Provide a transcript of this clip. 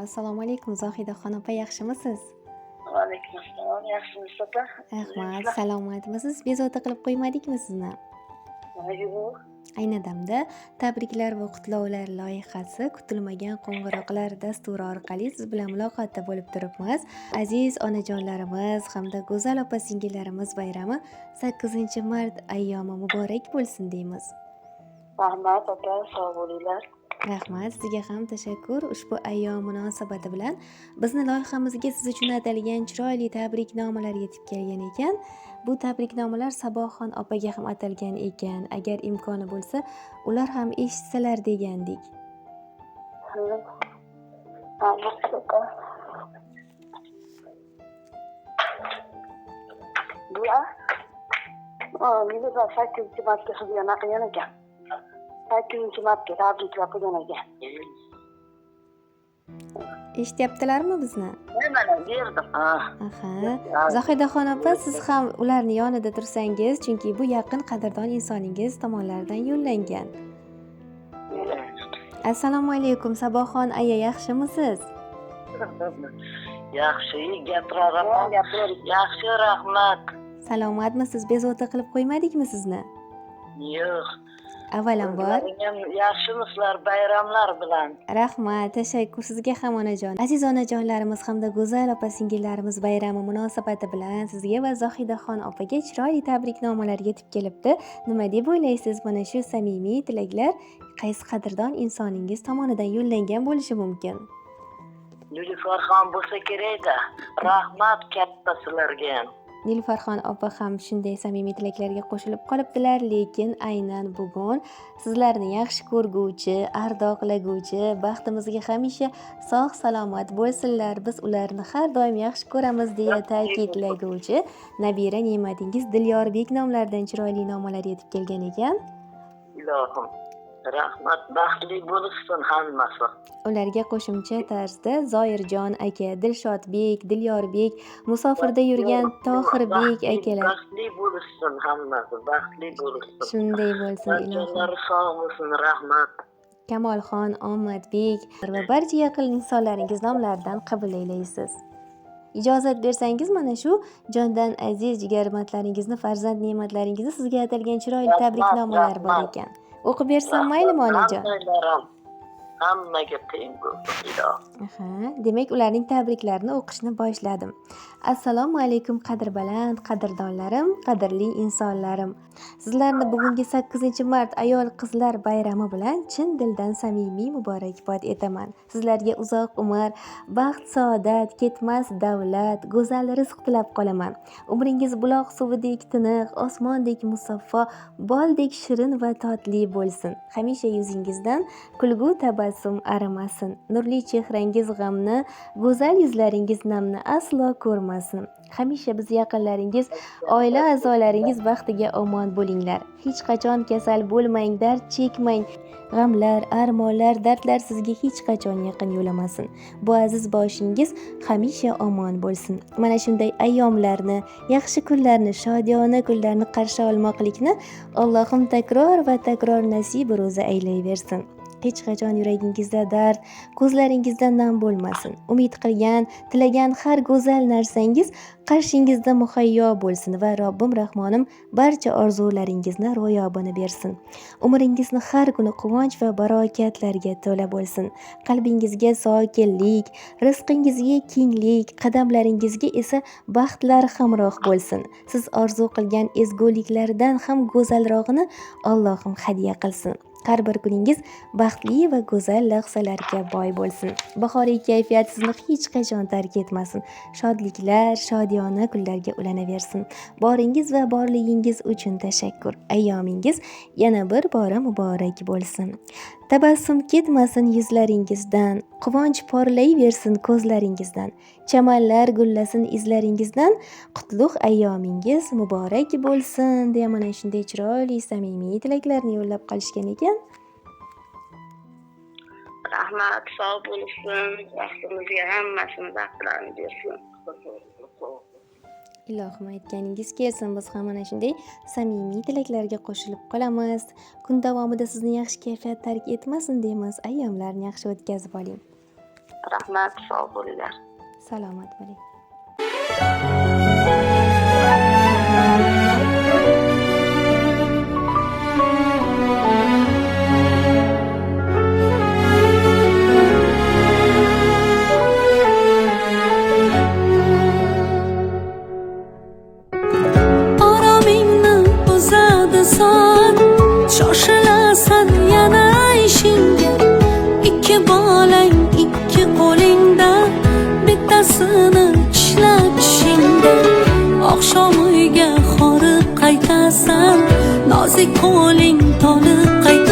Assalomu alaykum Zohidaxon opa, yaxshimisiz? Vaalaykum assalom. Yaxshimisiz opa? Rahmat, Sizlar? salomatmisiz? Bezovta qilib qo'ymadikmi sizni? Yo'q. Ayni damda tabriklar va qutlovlar loyihasi kutilmagan qo'ng'iroqlar dasturi orqali siz bilan muloqotda bo'lib turibmiz. Aziz onajonlarimiz hamda go'zal opa-singillarimiz bayrami 8-mart ayyomi muborak bo'lsin deymiz. Rahmat opa, sog' bo'linglar. Rahmat, sizga ham tashakkur. Ushbu ayyom munosabati bilan bizni loyihamizga siz uchun atalgan chiroyli tabriknomalar yetib kelgan ekan. Bu tabriknomalar Saboxon opaga ham atalgan ekan. Agar imkoni bo'lsa, ular ham eshitsalar degandik. Rahmat opa. Bular? Meni 8-martga xizmat qilgan ekan. 8-martga tabriklar qilgan ekan. Eshityaptilarmi bizni? Mana berdim. Aha. Zohidaxon opa, siz ham ularni yonida tursangiz, chunki bu yaqin qadrdon insoningiz tomonidan yo'llangan. Assalomu alaykum Saboxon aya, yaxshimisiz? Yaxshi, gapiraman. Yaxshi, rahmat. Salomatmisiz? Bezovta qilib qo'ymadikmi sizni? Yo'q. Avvalambor Yaxshimisizlar bayramlar bilan? rahmat, tashakkur sizga ham onajon. Aziz onajonlarimiz hamda go'zal opa-singillarimiz bayrami munosabati bilan sizga va Zohidaxon opaga chiroyli tabriknomalar yetib kelibdi. Nima deb o'ylaysiz? Mana shu samimiy tilaklar qaysi qadrdon insoningiz tomonidan yo'llangan bo'lishi mumkin? Nilufar bo'lsa kerak-da. Rahmat katta sizlarga ham. Nilfarxon opa ham shunday samimiy tilaklarga qo'shilib qolibdilar, lekin aynan bugun sizlarni yaxshi ko'rguvchi, ardoqlaguvchi, baxtimizga hamisha sog' salomat bo'lsinlar, biz ularni har doim yaxshi ko'ramiz deya ta'kidlaguvchi nabira ne'matingiz Dilyorbek nomlaridan chiroyli nomalar yetib kelgan ekan. Ilohim, rahmat, baxtli bo'lsin hammasi. Ularga qo'shimcha tarzda Zoirjon aka, Dilshodbek, Dilyorbek, musofirda yurgan Tohirbek akalar. Baxtli bo'lsin hammasi, baxtli bo'lsin. Shunday bo'lsin ilohim. Barchalari sog' bo'lsin, rahmat. Kamolxon, Omadbek va barcha yaqin insonlaringiz nomlaridan qabul aylaysiz. Ijozat bersangiz, mana shu jondan aziz jigarmatlaringizni, farzand ne'matlaringizni sizga atalgan chiroyli tabriknomalar bor ekan. O'qib bersam maylimi onajon? Hammaga teng bo'lsin ilohim. Aha, demak ularning tabriklarini o'qishni boshladim. Assalomu alaykum qadrbaland qadrdonlarim, qadrli insonlarim. Sizlarni bugungi 8-mart ayol qizlar bayrami bilan chin dildan samimiy muborakbod etaman. Sizlarga uzoq umr, baxt, saodat, ketmas davlat, go'zal rizq tilab qolaman. Umringiz buloq suvidek tiniq, osmondek musaffo, boldek shirin va totli bo'lsin. Hamisha yuzingizdan kulgu tabassum arimasin. Nurli chehrangiz g'amni, go'zal yuzlaringiz namni aslo ko'rmasin. Hamisha biz yaqinlaringiz, oila a'zolaringiz baxtiga omon bo'linglar. Hech qachon kasal bo'lmang, dard chekmang. G'amlar, armonlar, dardlar sizga hech qachon yaqin yo'lamasin. Bu aziz boshingiz hamisha omon bo'lsin. Mana shunday ayyomlarni, yaxshi kunlarni, shodiyona kunlarni qarshi olmoqlikni Allohim takror va takror nasib ro'za aylayversin. Hech qachon yuragingizda dard, ko'zlaringizda nam bo'lmasin. Umid qilgan, tilagan har go'zal narsangiz qarshingizda muhayyo bo'lsin va Robbim Rahmonim barcha orzularingizni ro'yobini bersin. Umringizni har kuni quvonch va barokatlarga to'la bo'lsin. Qalbingizga sokinlik, rizqingizga kenglik, qadamlaringizga esa baxtlar hamroh bo'lsin. Siz orzu qilgan ezguliklardan ham go'zalrog'ini Allohim hadya qilsin. Har bir kuningiz baxtli va go'zal lahzalarga boy bo'lsin. Bahoriy kayfiyat sizni hech qachon tark etmasin. Shodliklar, shodiyona kunlarga ulanaversin. Boringiz va borligingiz uchun tashakkur. Ayyomingiz yana bir bora muborak bo'lsin. Tabassum ketmasin yuzlaringizdan, quvonch porlayversin ko'zlaringizdan. Chamanlar gullasin izlaringizdan, qutlug' ayyomingiz muborak bo'lsin deya mana shunday chiroyli samimiy tilaklarni yo'llab qolishgan ekan. Rahmat, sog' bo'lsin, baxtimizga hammasini baxtlarini bersin. Ilohim aytganingiz kelsin, biz ham mana shunday samimiy tilaklarga qo'shilib qolamiz. Kun davomida sizni yaxshi kayfiyat tark etmasin deymiz. Ayyomlarni yaxshi o'tkazib oling. Rahmat, sog' bo'linglar. Salomat bo'ling. Oromingni buzadi soat, shoshilasan yana ishingga. Ikki bolang ikki qo'lingda, bittasini ishlat tushingda. Oqshom uyga horib qaytasan, nozik qo'ling tolib qaytasan.